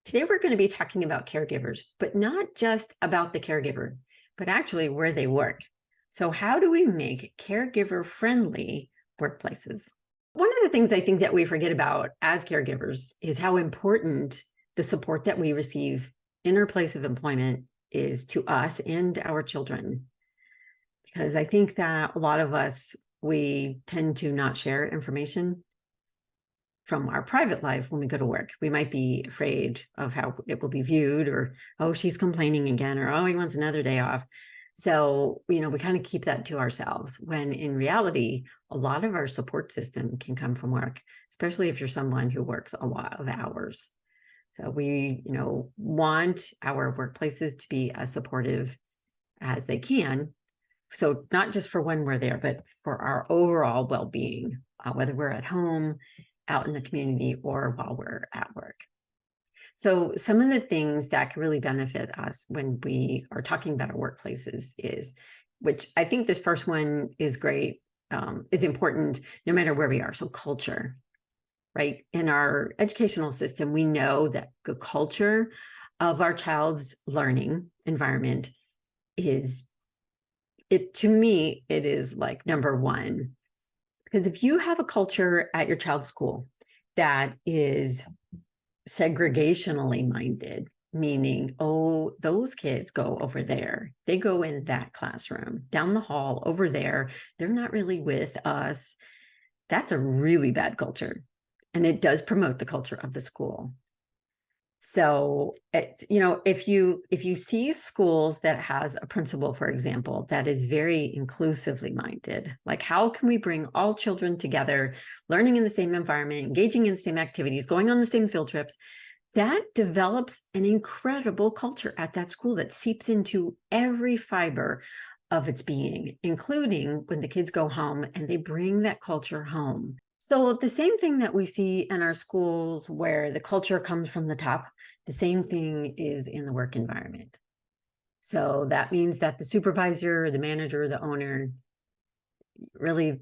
Today, we're going to be talking about caregivers, but not just about the caregiver, but actually where they work. So, how do we make caregiver friendly workplaces? One of the things I think that we forget about as caregivers is how important the support that we receive in our place of employment is to us and our children. Because I think that a lot of us, we tend to not share information from our private life when we go to work. We might be afraid of how it will be viewed, or, oh, she's complaining again, or, oh, he wants another day off. So, we kind of keep that to ourselves when in reality, a lot of our support system can come from work, especially if you're someone who works a lot of hours. So we, want our workplaces to be as supportive as they can. So not just for when we're there, but for our overall well-being, whether we're at home, out in the community, or while we're at work. So some of the things that can really benefit us when we are talking about our workplaces is, which I think this first one is great, is important no matter where we are. So culture, right? In our educational system, we know that the culture of our child's learning environment to me, it is like number one. Because if you have a culture at your child's school that is segregationally minded, meaning, oh, those kids go over there, they go in that classroom, down the hall over there, they're not really with us, that's a really bad culture. And it does promote the culture of the school. So it's, if you see schools that has a principal, for example, that is very inclusively minded, like how can we bring all children together, learning in the same environment, engaging in the same activities, going on the same field trips, that develops an incredible culture at that school that seeps into every fiber of its being, including when the kids go home and they bring that culture home. So the same thing that we see in our schools where the culture comes from the top, the same thing is in the work environment. So that means that the supervisor, the manager, the owner, really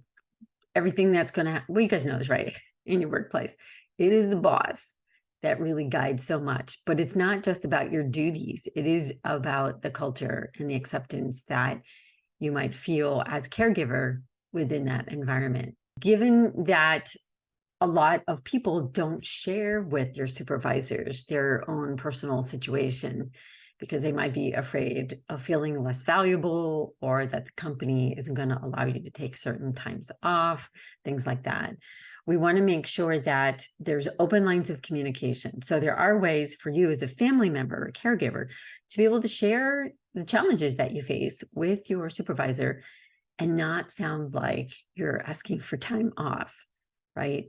everything that's going to happen, well, you guys know this, right? In your workplace, it is the boss that really guides so much, but it's not just about your duties. It is about the culture and the acceptance that you might feel as a caregiver within that environment. Given that a lot of people don't share with their supervisors their own personal situation because they might be afraid of feeling less valuable, or that the company isn't going to allow you to take certain times off, things like that. We want to make sure that there's open lines of communication. So there are ways for you as a family member or caregiver to be able to share the challenges that you face with your supervisor and not sound like you're asking for time off, right?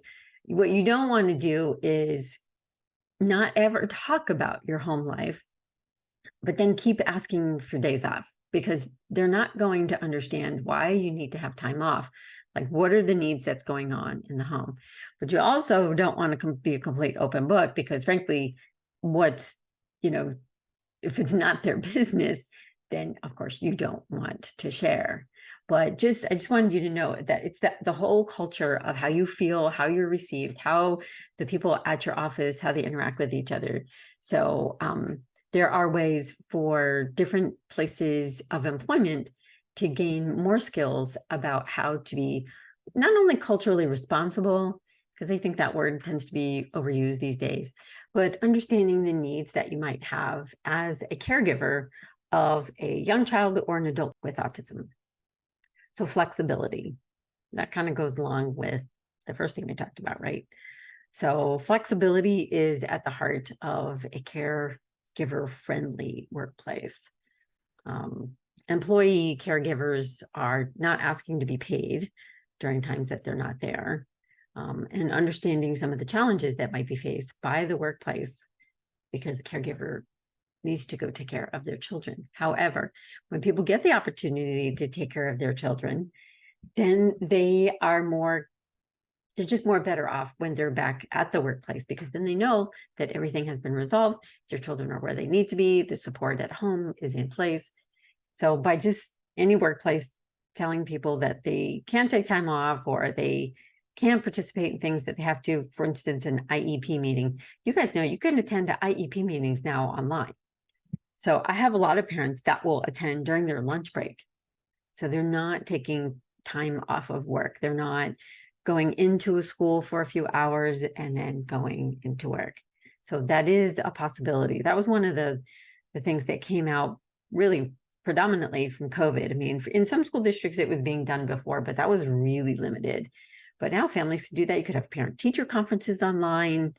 What you don't want to do is not ever talk about your home life, but then keep asking for days off, because they're not going to understand why you need to have time off. Like, what are the needs that's going on in the home? But you also don't want to be a complete open book, because frankly, what's, if it's not their business, then of course you don't want to share. But I just wanted you to know that it's the whole culture of how you feel, how you're received, how the people at your office, how they interact with each other. So there are ways for different places of employment to gain more skills about how to be not only culturally responsible, because I think that word tends to be overused these days, but understanding the needs that you might have as a caregiver of a young child or an adult with autism. So flexibility, that kind of goes along with the first thing we talked about, right? So flexibility is at the heart of a caregiver-friendly workplace. Employee caregivers are not asking to be paid during times that they're not there, and understanding some of the challenges that might be faced by the workplace because the caregiver needs to go take care of their children. However, when people get the opportunity to take care of their children, then they're just more better off when they're back at the workplace, because then they know that everything has been resolved, their children are where they need to be, the support at home is in place. So by just any workplace telling people that they can't take time off or they can't participate in things that they have to, for instance, an IEP meeting. You guys know you can attend IEP meetings now online. So I have a lot of parents that will attend during their lunch break. So they're not taking time off of work. They're not going into a school for a few hours and then going into work. So that is a possibility. That was one of the things that came out really predominantly from COVID. I mean, in some school districts, it was being done before, but that was really limited. But now families can do that. You could have parent-teacher conferences online.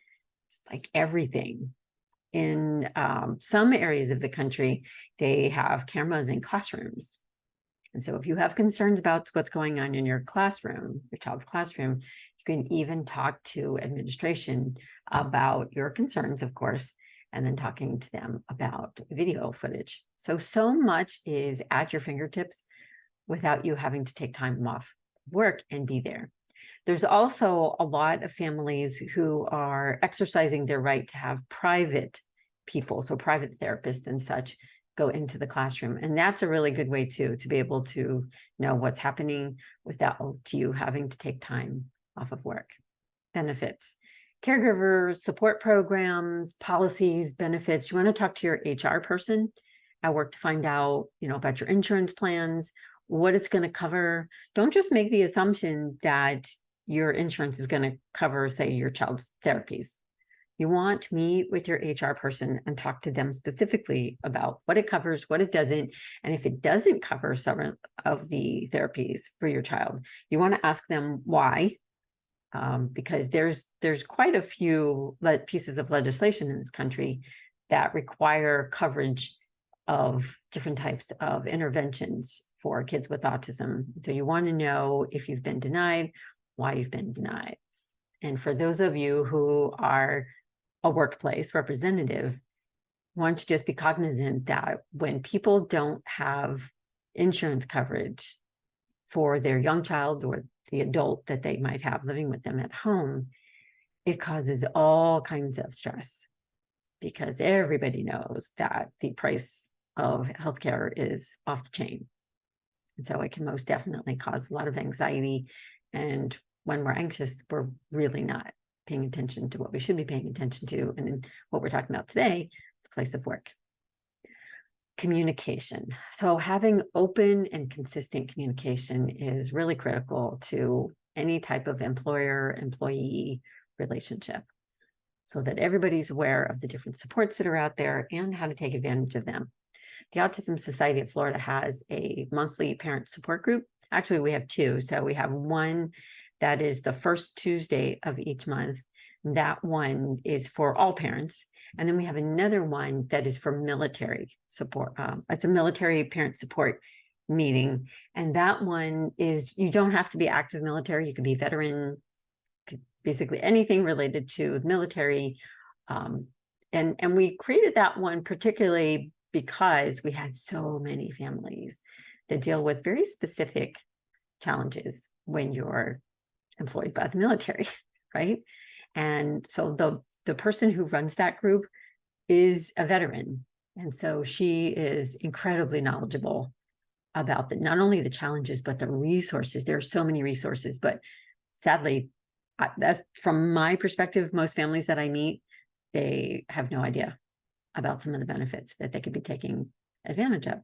It's like everything. In some areas of the country, they have cameras in classrooms. And so if you have concerns about what's going on in your classroom, your child's classroom, you can even talk to administration about your concerns, of course, and then talking to them about video footage. So much is at your fingertips without you having to take time off work and be there. There's also a lot of families who are exercising their right to have private people, so private therapists and such, go into the classroom. And that's a really good way to be able to know what's happening without you having to take time off of work. Benefits, caregiver support programs, policies, benefits. You want to talk to your HR person at work to find out, about your insurance plans, what it's going to cover. Don't just make the assumption that your insurance is going to cover, say, your child's therapies. You want to meet with your HR person and talk to them specifically about what it covers, what it doesn't, and if it doesn't cover some of the therapies for your child, you want to ask them why, because there's quite a few pieces of legislation in this country that require coverage of different types of interventions for kids with autism. So you want to know if you've been denied, why you've been denied. And for those of you who are a workplace representative, want to just be cognizant that when people don't have insurance coverage for their young child or the adult that they might have living with them at home, it causes all kinds of stress because everybody knows that the price of healthcare is off the chain. And so it can most definitely cause a lot of anxiety. And when we're anxious, we're really not paying attention to what we should be paying attention to. And what we're talking about today is the place of work. Communication. So having open and consistent communication is really critical to any type of employer-employee relationship, so that everybody's aware of the different supports that are out there and how to take advantage of them. The Autism Society of Florida has a monthly parent support group. Actually, we have two. So we have one that is the first Tuesday of each month. That one is for all parents. And then we have another one that is for military support. It's a military parent support meeting. And that one is, you don't have to be active military. You can be veteran, basically anything related to military. And we created that one particularly because we had so many families that deal with very specific challenges when you're employed by the military, right? And so the person who runs that group is a veteran. And so she is incredibly knowledgeable about not only the challenges, but the resources. There are so many resources, but sadly, that's from my perspective, most families that I meet, they have no idea about some of the benefits that they could be taking advantage of.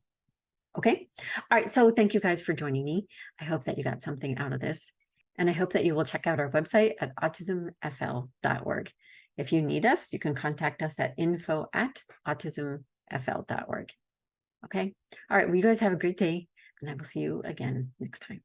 Okay. All right. So thank you guys for joining me. I hope that you got something out of this. And I hope that you will check out our website at autismfl.org. If you need us, you can contact us at info@autismfl.org. Okay. All right. Well, you guys have a great day, and I will see you again next time.